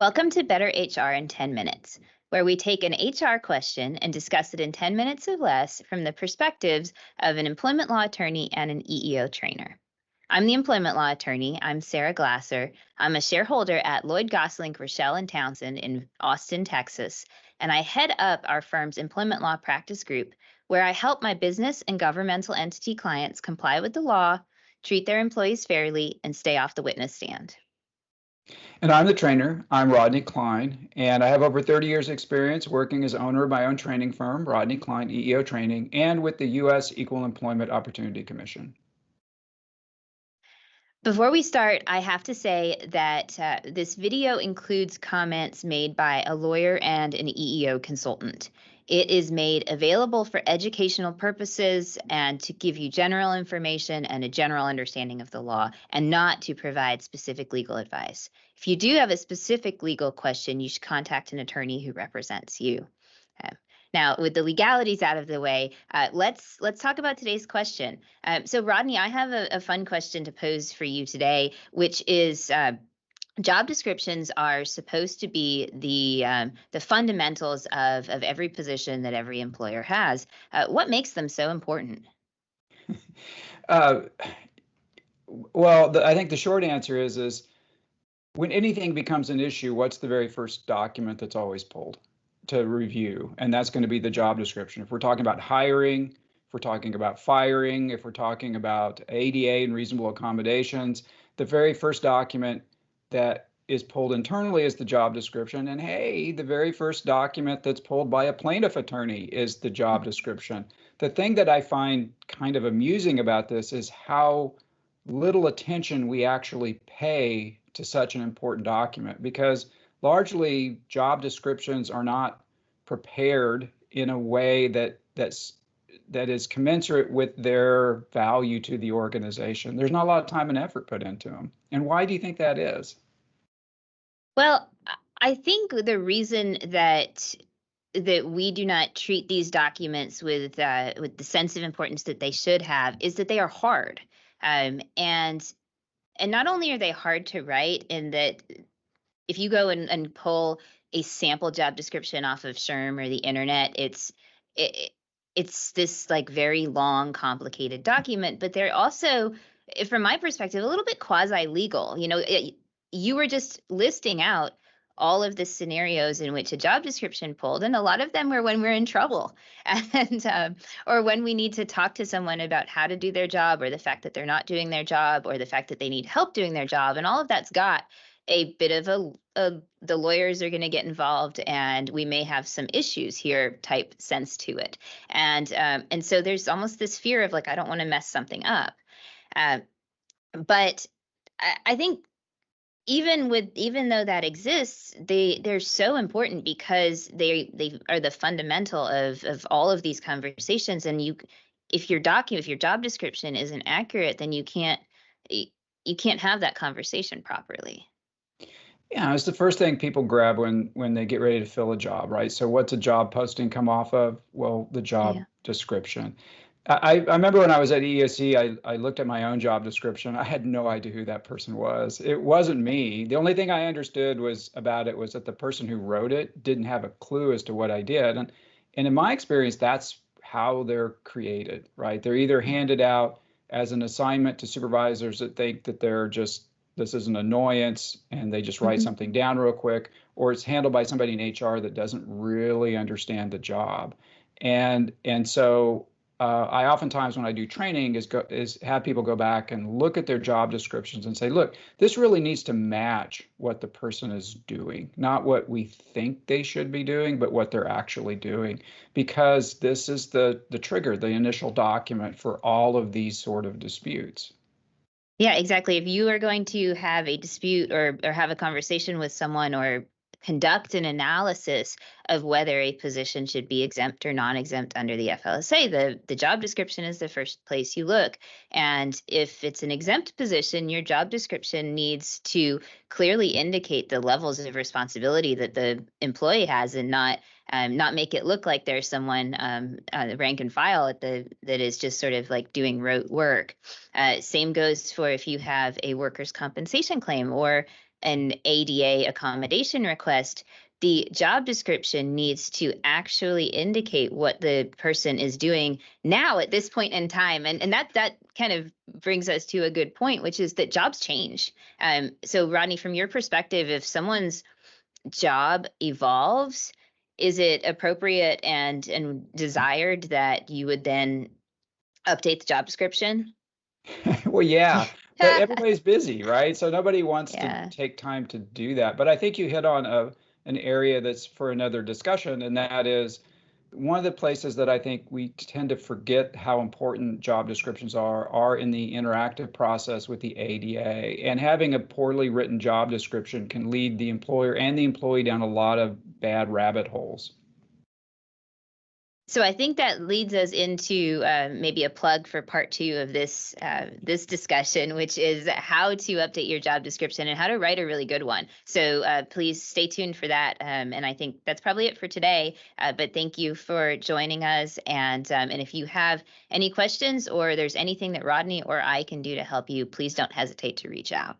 Welcome to Better HR in 10 Minutes, where we take an HR question and discuss it in 10 minutes or less from the perspectives of an employment law attorney and an EEO trainer. I'm the employment law attorney. I'm Sarah Glasser. I'm a shareholder at Lloyd Gosling, Rochelle and Townsend in Austin, Texas, and I head up our firm's employment law practice group, where I help my business and governmental entity clients comply with the law, treat their employees fairly, and stay off the witness stand. And I'm the trainer. I'm Rodney Klein, and I have over 30 years experience working as owner of my own training firm, Rodney Klein EEO Training, and with the U.S. Equal Employment Opportunity Commission. Before we start, I have to say that this video includes comments made by a lawyer and an EEO consultant. It is made available for educational purposes and to give you general information and a general understanding of the law, and not to provide specific legal advice. If you do have a specific legal question, you should contact an attorney who represents you. Now, with the legalities out of the way, let's talk about today's question. So, Rodney, I have a fun question to pose for you today, which is job descriptions are supposed to be the fundamentals of every position that every employer has. What makes them so important? I think the short answer is when anything becomes an issue, what's the very first document that's always pulled to review? And that's going to be the job description. If we're talking about hiring, if we're talking about firing, if we're talking about ADA and reasonable accommodations, the very first document that is pulled internally is the job description. And hey, the very first document that's pulled by a plaintiff attorney is the job description. The thing that I find kind of amusing about this is how little attention we actually pay to such an important document, because largely job descriptions are not prepared in a way that is commensurate with their value to the organization. There's not a lot of time and effort put into them. And why do you think that is? Well, I think the reason that we do not treat these documents with the sense of importance that they should have is that they are hard, and not only are they hard to write, in that if you go and pull a sample job description off of SHRM or the internet, it, it's this like very long, complicated document. But they're also, from my perspective, a little bit quasi legal. You were just listing out all of the scenarios in which a job description pulled, and a lot of them were when we're in trouble, and or when we need to talk to someone about how to do their job, or the fact that they're not doing their job, or the fact that they need help doing their job, and all of that's got a bit of the lawyers are going to get involved, and we may have some issues here type sense to it, and so there's almost this fear of like, I don't want to mess something up, but I think even though that exists, they're so important because they are the fundamental of all of these conversations. And if your job description isn't accurate, then you can't have that conversation properly. Yeah, it's the first thing people grab when they get ready to fill a job, right? So what's a job posting come off of? Well, the job description. I remember when I was at EEOC, I looked at my own job description. I had no idea who that person was. It wasn't me. The only thing I understood was that the person who wrote it didn't have a clue as to what I did. And in my experience, that's how they're created, right? They're either handed out as an assignment to supervisors that think that this is an annoyance and they just write something down real quick, or it's handled by somebody in HR that doesn't really understand the job. And so I oftentimes, when I do training, is have people go back and look at their job descriptions and say, look, this really needs to match what the person is doing, not what we think they should be doing, but what they're actually doing, because this is the trigger, the initial document for all of these sort of disputes. Yeah, exactly. If you are going to have a dispute or have a conversation with someone, or conduct an analysis of whether a position should be exempt or non-exempt under the FLSA, the job description is the first place you look. And if it's an exempt position, your job description needs to clearly indicate the levels of responsibility that the employee has, and not make it look like there's someone rank and file that is just sort of like doing rote work. Same goes for if you have a workers' compensation claim, or an ADA accommodation request, the job description needs to actually indicate what the person is doing now at this point in time. And that kind of brings us to a good point, which is that jobs change. So Rodney, from your perspective, if someone's job evolves, is it appropriate and desired that you would then update the job description? Well, yeah, but everybody's busy, right? So nobody wants to Yeah. take time to do that. But I think you hit on an area that's for another discussion, and that is one of the places that I think we tend to forget how important job descriptions are in the interactive process with the ADA. And having a poorly written job description can lead the employer and the employee down a lot of bad rabbit holes. So I think that leads us into maybe a plug for part two of this discussion, which is how to update your job description and how to write a really good one. So please stay tuned for that. And I think that's probably it for today. But thank you for joining us. And if you have any questions or there's anything that Rodney or I can do to help you, please don't hesitate to reach out.